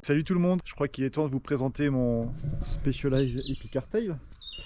Salut tout le monde, je crois qu'il est temps de vous présenter mon Specialized Epic Hardtail.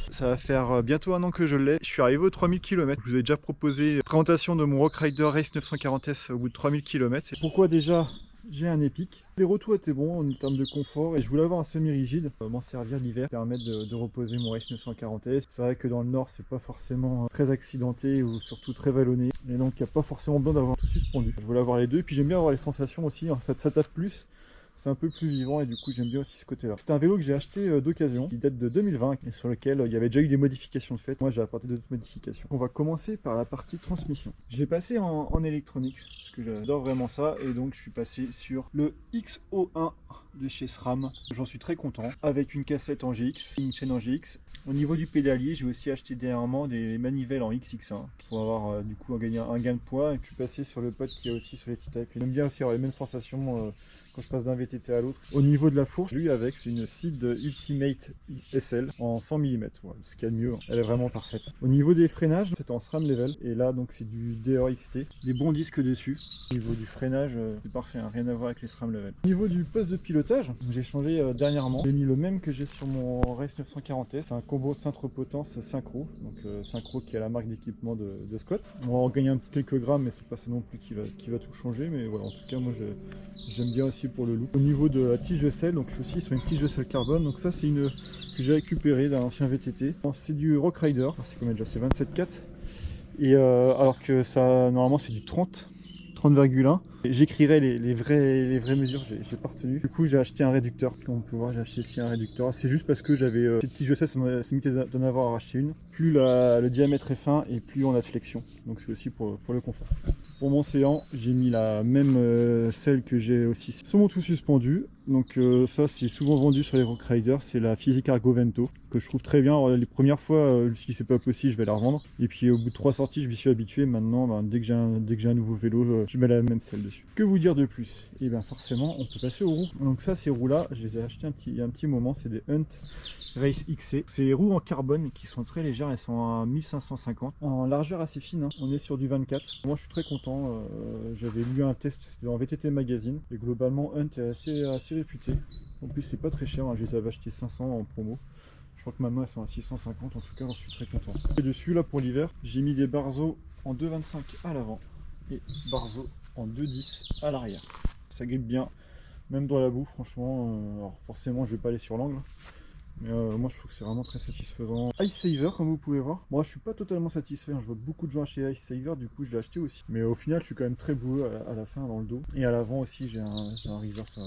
Ça va faire bientôt un an que je l'ai. Je suis arrivé aux 3000 km. Je vous ai déjà proposé la présentation de mon Rock Rider Race 940S au bout de 3000 km. Pourquoi déjà j'ai un Epic? Les retours étaient bons en termes de confort et je voulais avoir un semi-rigide, m'en servir l'hiver, permettre de reposer mon Race 940S. C'est vrai que dans le nord c'est pas forcément très accidenté ou surtout très vallonné et donc il n'y a pas forcément besoin d'avoir tout suspendu. Je voulais avoir les deux et puis j'aime bien avoir les sensations aussi, ça tape plus. C'est un peu plus vivant et du coup j'aime bien aussi ce côté là. C'est un vélo que j'ai acheté d'occasion, qui date de 2020 et sur lequel il y avait déjà eu des modifications de fait. Moi j'ai apporté d'autres modifications. On va commencer par la partie transmission. Je l'ai passé en électronique parce que j'adore vraiment ça et donc je suis passé sur le XO1 de chez SRAM. J'en suis très content avec une cassette en GX, une chaîne en GX. Au niveau du pédalier, j'ai aussi acheté dernièrement des manivelles en XX1 pour avoir du coup un gain de poids et je suis passé sur le pod qui est aussi sur les Titec. J'aime bien aussi avoir les mêmes sensations quand je passe d'un VTT à l'autre. Au niveau de la fourche, lui avec, c'est une Seed Ultimate SL en 100 mm, voilà, ce qu'il y a de mieux, elle est vraiment parfaite. Au niveau des freinages, c'est en SRAM Level, et là donc c'est du DRXT, des bons disques dessus. Au niveau du freinage, c'est parfait, hein, rien à voir avec les SRAM Level. Au niveau du poste de pilotage, j'ai changé dernièrement, j'ai mis le même que j'ai sur mon Race 940S, c'est un combo cintre-potence synchro, donc synchro qui est la marque d'équipement de Scott. On va en gagner quelques grammes, mais c'est pas ça non plus qui va tout changer, mais voilà, en tout cas moi j'aime bien aussi pour le look. Au niveau de la tige de selle, donc je suis aussi sur une tige de selle carbone, donc ça c'est une que j'ai récupérée d'un ancien VTT. C'est du Rock Rider, c'est combien déjà, c'est 27,4 et alors que ça normalement c'est du 30,1. J'écrirai les vraies mesures, j'ai pas retenu. Du coup j'ai acheté un réducteur, comme on peut voir j'ai acheté ici un réducteur. C'est juste parce que j'avais cette tige de selle, ça m'a limité d'en avoir acheté une. Plus le diamètre est fin et plus on a de flexion, donc c'est aussi pour le confort. Pour mon séant, j'ai mis la même selle que j'ai aussi sur mon tout suspendu. Donc ça c'est souvent vendu sur les Rock Riders, c'est la Physique Argo Vento que je trouve très bien. Alors, les premières fois je me suis dit c'est pas possible, je vais la revendre. Et puis au bout de 3 sorties je m'y suis habitué. Maintenant dès que j'ai un nouveau vélo, je mets la même selle dessus. Que vous dire de plus? Et bien forcément on peut passer aux roues. Donc ça, ces roues là, je les ai achetées il y a un petit moment, c'est des Hunt Race XC. C'est des roues en carbone qui sont très légères, elles sont à 1550, en largeur assez fine, hein. On est sur du 24. Moi je suis très content, j'avais lu un test, c'était dans VTT Magazine, et globalement Hunt est assez réputé. En plus c'est pas très cher, hein. Je les avais acheté 500 en promo. Je crois que maintenant elles sont à 650, en tout cas j'en suis très content. Et dessus là pour l'hiver, j'ai mis des Barzo en 2,25 à l'avant et Barzo en 2,10 à l'arrière. Ça grippe bien, même dans la boue franchement. Alors forcément je vais pas aller sur l'angle. Mais moi je trouve que c'est vraiment très satisfaisant. Ice Saver, comme vous pouvez voir, moi je suis pas totalement satisfait, hein. Je vois beaucoup de gens acheter Ice Saver, du coup je l'ai acheté aussi. Mais au final je suis quand même très boueux à la fin dans le dos. Et à l'avant aussi j'ai un reverse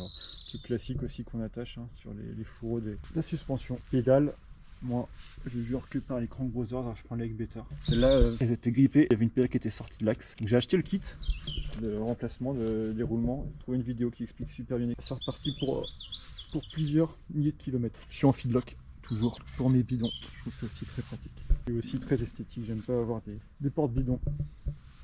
truc classique aussi qu'on attache, hein, sur les fourreaux de la suspension. Pédale, moi je jure que par les Crank Brothers, alors je prends les Better. Celle-là elle était grippée, il y avait une pédale qui était sortie de l'axe. Donc j'ai acheté le kit de remplacement de déroulement. J'ai trouvé une vidéo qui explique super bien. C'est reparti pour plusieurs milliers de kilomètres. Je suis en feedlock, toujours, pour mes bidons. Je trouve ça aussi très pratique. Et aussi très esthétique, j'aime pas avoir des portes bidons.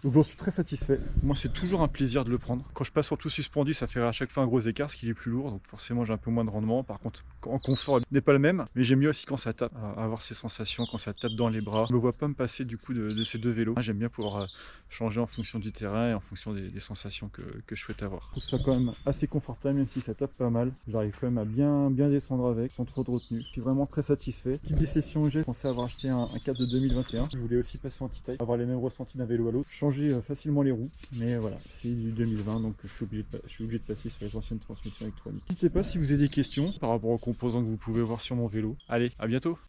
Donc j'en suis très satisfait. Moi c'est toujours un plaisir de le prendre. Quand je passe sur tout suspendu, ça fait à chaque fois un gros écart parce qu'il est plus lourd, donc forcément j'ai un peu moins de rendement. Par contre en confort il n'est pas le même, mais j'aime mieux aussi quand ça tape, avoir ces sensations, quand ça tape dans les bras. Je me vois pas me passer du coup de ces deux vélos. J'aime bien pouvoir changer en fonction du terrain et en fonction des sensations que je souhaite avoir. Je trouve ça quand même assez confortable, même si ça tape pas mal. J'arrive quand même à bien descendre avec sans trop de retenue. Je suis vraiment très satisfait. Petite déception que j'ai, je pensais avoir acheté un cap de 2021. Je voulais aussi passer en T-Type, avoir les mêmes ressentis d'un vélo à l'autre. Facilement les roues, mais voilà, c'est du 2020, donc je suis obligé de passer sur les anciennes transmissions électroniques. N'hésitez pas si vous avez des questions par rapport aux composants que vous pouvez voir sur mon vélo. Allez, à bientôt.